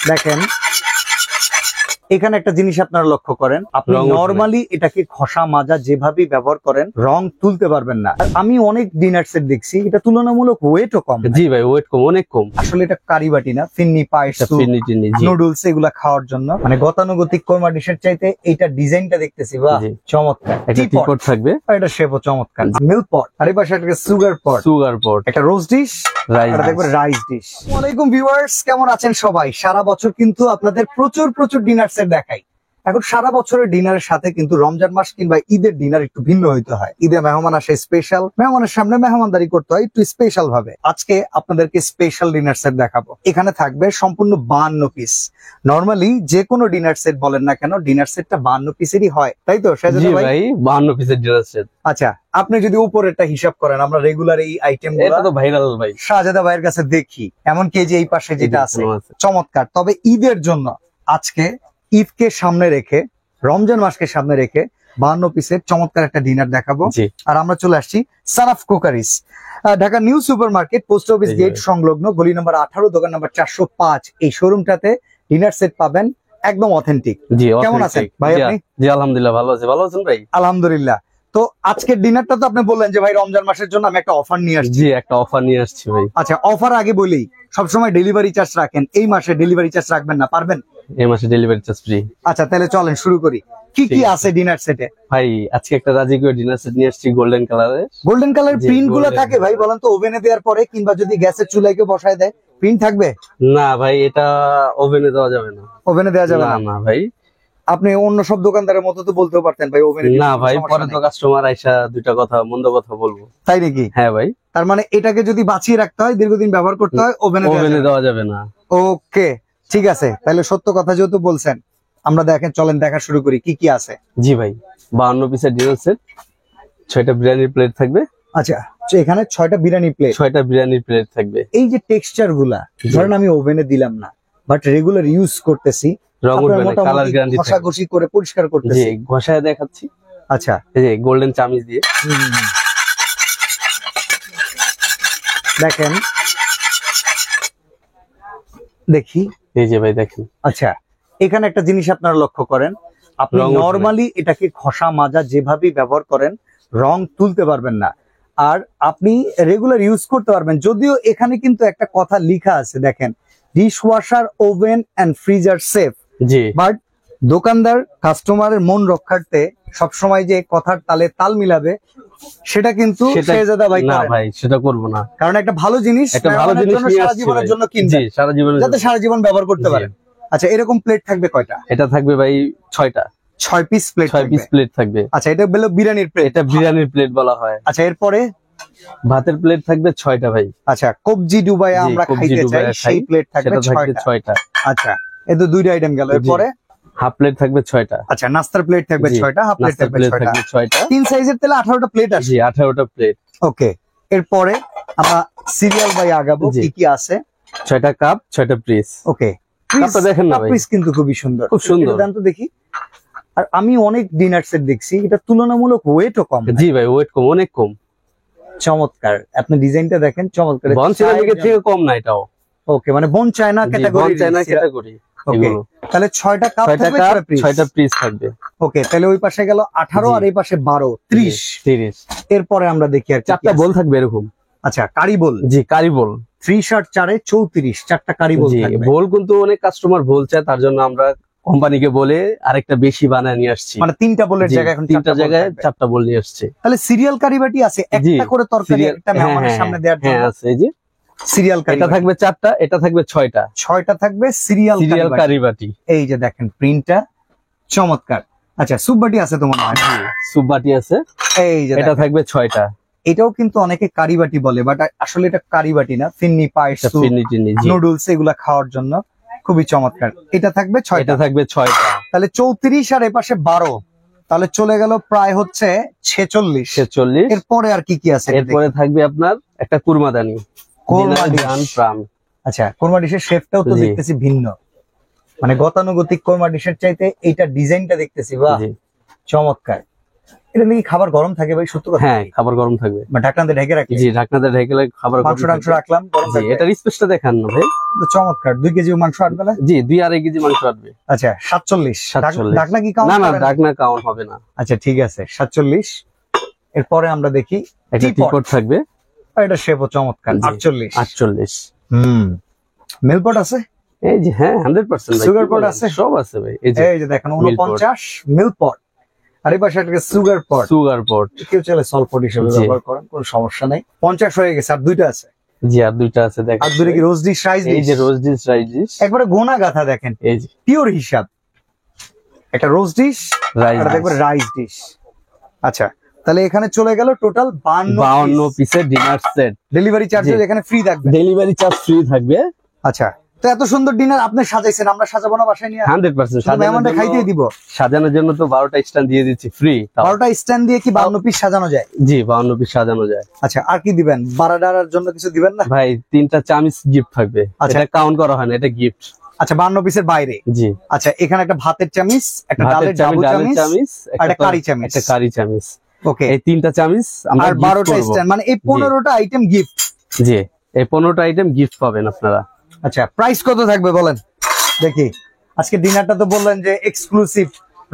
দেখেন এখানে একটা জিনিস আপনারা লক্ষ্য করেন, আপনি নরমালি এটাকে ঘষা মাজা যেভাবে ব্যবহার করেন রং তুলতে পারবেন না। আমি অনেক ডিনার সেট দেখছি এটা তুলনামূলক ওয়েটও কম। জি ভাই, ওয়েট কম, অনেক কম। আসলে এটা কারিবাটি না, ফিন্নি পায়েস, নুডলস এগুলা খাওয়ার জন্য, মানে গতানুগতিক কোরমা ডিশের চাইতে এইটা ডিজাইনটা দেখতেছি বাহ চমৎকার। টিপট থাকবে আর এটা শেপও চমৎকার। মিল্ক পট, আর এই পাশে একটা সুগার পট, একটা রোজ ডিশ, আর দেখবেন রাইস ডিশ। আসসালামু আলাইকুম ভিউয়ার্স, কেমন আছেন সবাই? সারা বছর কিন্তু আপনাদের প্রচুর ডিনার সেট দেখাই। এখন সারা বছরের ডিনারের সাথে কিন্তু রমজান মাস কিংবা ঈদের ডিনার একটু ভিন্ন হইতে হয়। ঈদে মেহমান আসে স্পেশাল, মেহমানের সামনে মেহমানদারি করতে হয় একটু স্পেশাল ভাবে। আজকে আপনাদেরকে স্পেশাল ডিনার সেট দেখাবো। এখানে থাকবে সম্পূর্ণ 52 পিস। নরমালি যে কোনো ডিনার সেট বলেন না কেন, ডিনার সেটটা 52 পিসেরই হয়, তাই তো শাহজাদা ভাই? 52 পিসের ডিনার সেট। আচ্ছা, আপনি যদি উপরেরটা হিসাব করেন, আমরা রেগুলার এই আইটেম এটা তো ভাইরাল ভাই, শাহজাদা ভাইয়ের কাছে দেখি। এমনকি এই যে এই পাশে যেটা আছে চমৎকার। তবে ঈদের জন্য আজকে ঈদকে সামনে রেখে, রমজান মাসকে সামনে রেখে 52 পিসের চমৎকার একটা ডিনার দেখাবো। আর আমরা চলে আসছি সানাফ cookeries, Dhaka new super market, post office gate সংলগ্ন, গলি নম্বর 18, দোকান নম্বর 405। এই শোরুমটাতে ডিনার সেট পাবেন একদম অথেন্টিক। কেমন আছেন ভাই আপনি? জি আলহামদুলিল্লাহ ভালো আছি। ভালো আছেন ভাই? আলহামদুলিল্লাহ। তো আজকের ডিনারটা তো আপনি বললেন যে ভাই রমজান মাসের জন্য আমি একটা অফার নিয়ে আসছি। জি, একটা অফার নিয়ে আসছি ভাই। আচ্ছা, অফার আগে বলি, সবসময় ডেলিভারি চার্জ রাখেন, এই মাসে ডেলিভারি চার্জ রাখবেন না, পারবেন? এই মাসে ডেলিভারি চার্জ ফ্রি। আচ্ছা, তাহলে চলেন শুরু করি। কি কি আছে ডিনার সেটে? ভাই আজকে একটা রাজকীয় ডিনার সেট নিয়ে আসছি গোল্ডেন কালারের। গোল্ডেন কালার প্রিন্ট গুলো থাকে ভাই বলেন তো? ওভেনে দেওয়ার পরে কিংবা যদি গ্যাসের চুলায় কেউ বসায় দেয় প্রিন্ট থাকবে? না ভাই, এটা ওভেনে দেওয়া যাবে না। ওভেনে দেওয়া যাবে না? না ভাই। আপনি অন্য সব দোকানদারের মতো তো বলতেও পারতেন ভাই ওভেনে। না ভাই, পরে তো কাস্টমার আইসা দুইটা কথা মন্দ কথা বলবো। তাই নাকি? হ্যাঁ ভাই। তার মানে এটাকে যদি বাঁচিয়ে রাখতে হয়, দীর্ঘদিন ব্যবহার করতে হয়, ওভেনে দেওয়া যাবে না। ওকে, ঠিক আছে। তাহলে সত্য কথা যেহেতু বলছেন, আমরা চলেন দেখা শুরু করি কি কি আছে। জি ভাই, 52 পিসের ডিনার সেট, 6টা বিরিয়ানির প্লেট থাকবে। আচ্ছা, এখানে 6টা বিরিয়ানি প্লেট, 6টা বিরিয়ানির প্লেট থাকবে। এই যে টেক্সচার গুলা, ধরেন আমি ওভেনে দিলাম না, বাট রেগুলার ইউজ করতেছি, রং উঠবে না, কালার গ্যারান্টি থাকবে। ঘষাঘষি করে পরিষ্কার করতেছি। জি, ঘষায় দেখাচ্ছি। আচ্ছা, এই যে গোল্ডেন চামিচ দিয়ে দেখেন, দেখি। এই যে ভাই দেখেন। আচ্ছা, এখানে একটা জিনিস আপনারা লক্ষ্য করেন, আপনি নরমালি এটাকে ঘষা মাজা যেভাবে ব্যবহার করেন রং তুলতে পারবেন না, আর আপনি রেগুলার ইউজ করতে পারবেন। যদিও এখানে কিন্তু একটা কথা লেখা আছে, দেখেন, dishwasher, oven and freezer safe. জি, বাট দোকানদার কাস্টমারের মন রক্ষার্থে সবসময় যে কথার তালে তাল মিলাবে, সেটা কিন্তু শাহজাদা ভাই না ভাই, সেটা করব না। কারণ একটা ভালো জিনিস সারা জীবনের জন্য কিনবেন, যাতে সারা জীবন ব্যবহার করতে পারেন। আচ্ছা, এরকম প্লেট থাকবে কয়টা? এটা থাকবে ভাই 6টা। 6 পিস প্লেট, 6 পিস প্লেট থাকবে। আচ্ছা, এটা হলো বিরিয়ানির প্লেট। এটা বিরিয়ানির প্লেট বলা হয়। আচ্ছা, এরপরে ভাতের প্লেট থাকবে 6টা ভাই। আচ্ছা, কবজি ডুবাই আমরা খাইতে চাই, সেই প্লেট থাকবে 6টা। আচ্ছা, এই তো 2টা আইটেম গেল। এরপরে হাফ প্লেট থাকবে 6টা। আচ্ছা, নাস্তার প্লেট থাকবে 6টা, হাফ প্লেট থাকবে 6টা। তিন সাইজের তেলে 18টা প্লেট আছে। জি, 18টা প্লেট। ওকে, এরপরে আমরা সিরিয়াল বাই আগাবো। কি কি আছে? 6টা কাপ, 6টা পিস। ওকে, কাপটা দেখেন না ভাই, পিস কিন্তু খুবই সুন্দর, খুব সুন্দর। দাম তো দেখি। আর আমি অনেক ডিনার সেট দেখছি, এটা তুলনামূলক ওয়েটও কম। জি ভাই, ওয়েট কম, অনেক কম। চমৎকার, আপনি ডিজাইনটা দেখেন, চমৎকার। বন চায়না থেকে কম না এটাও। ওকে, মানে বন চায়না ক্যাটাগরি। ওকে, তাহলে 6টা কাপ থাকবে, 6টা পিস থাকবে। ওকে, তাহলে ওই পাশে গেল 18 আর এই পাশে 12, 30। এরপরে আমরা দেখি আর 4টা বোল থাকবে এরকম। আচ্ছা, কারি বোল। জি, কারি বোল। 3 আর 4 34, 4টা কারি বোল থাকবে। বোল কিন্তু অনেক কাস্টমার বোল চায়, তার জন্য আমরা কোম্পানিকে বলে আরেকটা বেশি বানায় নিয়ে আসছি। মানে 3টা বোলের জায়গায় এখন 3টা জায়গায় 4টা বোল নিয়ে আসছে। তাহলে সিরিয়াল কারি বাটি আছে, একটা করে তরকারি একটা মেহমানের সামনে দেওয়ার জন্য। হ্যাঁ আছে, এই যে সিরিয়াল কারি। এটা থাকবে 4টা, এটা থাকবে 6টা। 6টা থাকবে সিরিয়াল কারি বাটি। এই যে দেখেন প্রিন্টটা চমৎকার। আচ্ছা, সুপ বাটি আছে তোমার? সুপ বাটি আছে, এই যে এটা থাকবে 6টা। এটাও কিন্তু অনেকে কারি বাটি বলে, বাট আসলে এটা কারি বাটি না, ফিন্নি পায়েস, নুডলস এগুলা খাওয়ার জন্য খুবই চমৎকার। এটা থাকবে 6টা। থাকবে 6টা, তাহলে 34 আর এপাশে 12, তাহলে চলে গেল প্রায় হচ্ছে 46। এরপরে আর কি কি আছে? এরপরে থাকবে আপনার একটা কুরমাদানি। আচ্ছা, কোরমা ডিশের শেপটাও তো দেখতেছি ভিন্ন, মানে গতানুগতিক কোরমা ডিশের চাইতে এইটা ডিজাইনটা দেখতেছি বাহ চমৎকার। এটা নাকি খাবার গরম থাকে ভাই, সত্য কথা? হ্যাঁ, খাবার গরম থাকবে। বা ঢাকনাতে ঢেকে রাখি? জি, ঢাকনাতে ঢেকে খাবার মাংস টাংস রাখলাম গরম জি, থাকবে। এটার স্পেসটা দেখান না ভাই। তো চমৎকার। 2 কেজি মাংস আটবে না? জি, 2-2.5 কেজি মাংস আসবে। আচ্ছা 47। 47 ঢাকনা কি কাউন্ট? না না, ঢাকনা কাউন্ট হবে না। আচ্ছা ঠিক আছে 47। এরপরে আমরা দেখি একটা টিপট থাকবে। এটা শেপও চমৎকার। 48। 48 মেলপট আছে? এই যে হ্যাঁ 100% ভাই। সুগার পট আছে? সব আছে ভাই। এই যে দেখেন 49 মিলপট। আর এই পাশে একটা সুগার পট। সুগার পট কেউ চাইলে সলপট হিসেবে জি। ব্যবহার করেন, কোনো সমস্যা নাই। 50 হয়ে গেছে, আর দুইটা আছে। জি, আর দুইটা আছে দেখেন। আর দুইটা কি রোজ ডিশ, রাইস এই ডিশ? যে রোজ ডিশ, রাইস ডিশ। একবারে গোনা গাথা দেখেন, এই যে পিওর হিসাব। একটা রোজ ডিশ, রাইস আর দেখবেন রাইস ডিশ। আচ্ছা তাহলে এখানে চলে গেল টোটাল 52 পিসের ডিনার সেট। ডেলিভারি চার্জেস জি। এখানে ফ্রি থাকবে? ডেলিভারি চার্জ ফ্রি থাকবে। আচ্ছা, তো এত সুন্দর ডিনার আপনি সাজাইছেন, আমরা সাজাবো না বাসায় নিয়ে? 100% মেহমানরা খাইতেই দিব। সাজানোর জন্য তো 12টা স্ট্যান্ড দিয়ে দিচ্ছি ফ্রি। 12টা স্ট্যান্ড দিয়ে কি 52 পিস সাজানো যায়? জি, 52 পিস সাজানো যায়। আচ্ছা আর কি দিবেন? বারাডার জন্য কিছু দিবেন না? ভাই 3টা চামিচ গিফট থাকবে। আচ্ছা। এটা কাউন্ট করা হয় না, এটা গিফট। আচ্ছা 52 পিসের বাইরে? জি, আচ্ছা এখানে একটা ভাতের চামিচ, একটা ভাতের ডালের চামিচ, ডালের চামিচ, চামিচ, আর একটা কারি চামিচ। একটা কারি চামিচ। ওকে। এই 3টা চামিচ আমরা আর gift 12টা করবো। স্ট্যান্ড, মানে এই 15টা আইটেম গিফট। জি, এই 15টা আইটেম গিফট পাবেন আপনারা। আচ্ছা প্রাইস কত থাকবে বলেন দেখি? আজকে ডিনারটা তো বললেন যে এক্সক্লুসিভ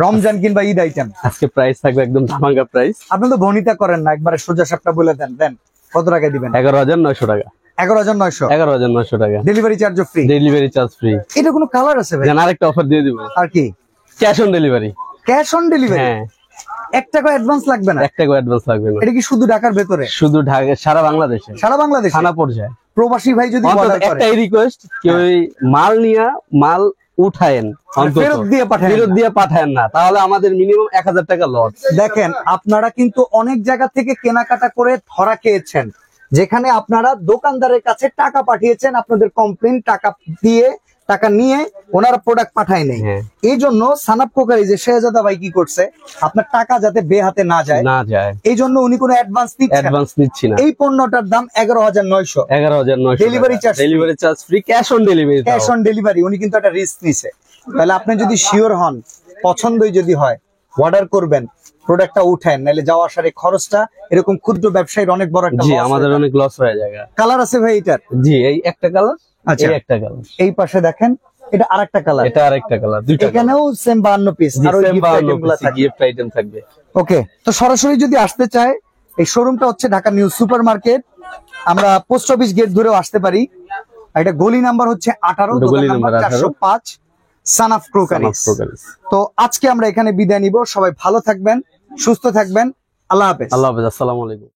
রমজান কিংবা ঈদ আইটেম। আজকে প্রাইস থাকবে একদম ধামাকা প্রাইস। আপনি তো ভনিতা করেন না, একবারে সোজা সাপটা বলে দেন। দেন কত টাকা দিবেন? 11,900 টাকা। 11,900। 11,900 টাকা। ডেলিভারি চার্জও ফ্রি? Delivery charge free. এটা কোনো কালার আছে ভাই? জান আরেকটা অফার দিয়ে দিব। আর কি? Cash on delivery. Cash on delivery? হ্যাঁ, 1 টাকা অ্যাডভান্স লাগবে না? 1 টাকা অ্যাডভান্স লাগবে না। এটা কি শুধু ঢাকার ভেতরে? শুধু ঢাকা, সারা বাংলাদেশে, সারা বাংলাদেশে? থানা পর্যায়ে। প্রবাসী ভাই যদি অন্তত অর্ডার করে, একটাই রিকোয়েস্ট, কেউ এই মাল নিয়ে মাল উঠায়েন, অন্তত ফেরত দিয়ে পাঠায়? ফেরত দিয়ে পাঠায়েন না, তাহলে আমাদের মিনিমাম 1000 টাকা লস। দেখেন আপনারা কিন্তু অনেক জায়গা থেকে কেনাকাটা করে ধরা খেয়েছেন, যেখানে আপনারা দোকানদারের কাছে টাকা পাঠিয়েছেন, আপনাদের কমপ্লেন, টাকা নিয়ে ওনারা প্রোডাক্ট পাঠায় নেই। হ্যাঁ। এই জন্য সানাপ কোকারি যে শেহজাদা ভাই কি করছে, আপনার টাকা যাতে বেহাতে না যায়, না যায়, এই জন্য উনি কোনো অ্যাডভান্স নিচ্ছেন না। অ্যাডভান্স নিচ্ছি না। এই পণ্যটার দাম 11,900। 11,900 Delivery charge free। Delivery charge free, cash on delivery. Cash on delivery. উনি কিন্তু একটা রিস্ক নিছে। তাহলে আপনি যদি শিওর হন, পছন্দই যদি হয়, অর্ডার করবেন, প্রোডাক্টটা উঠেন, নাহলে যাওয়া আসার এই খরচটা এরকম ক্ষুদ্র ব্যবসায়ীর অনেক বড় একটা জি, loss আমাদের হয়ে যায়। অনেক লস হয়ে যায়। কালার আছে ভাই এটার? জি, এই একটা কালার, আচ্ছা। এই একটা কালার, এই পাশে দেখেন এটা আরেকটা কালার, এটা আরেকটা কালার, দুইটা এখানেও সেম 52 পিস আর ওই গিফট আইটেমগুলো থাকবে। গিফট আইটেম থাকবে। ওকে, তো সরাসরি যদি আসতে চায়, এই শোরুমটা হচ্ছে ঢাকা নিউ সুপার মার্কেট। আমরা পোস্ট অফিস গেট ধরেও আসতে পারি। আর এটা গলি নাম্বার হচ্ছে 18, গলি দোকান নাম্বার নাম্বার 18, 405, সানাফ ক্রোকারিস। তো আজকে আমরা এখানে বিদায় নিব। সবাই ভালো থাকবেন, সুস্থ থাকবেন। আল্লাহ হাফেজ। আল্লাহ হাফেজ, আসসালামু আলাইকুম।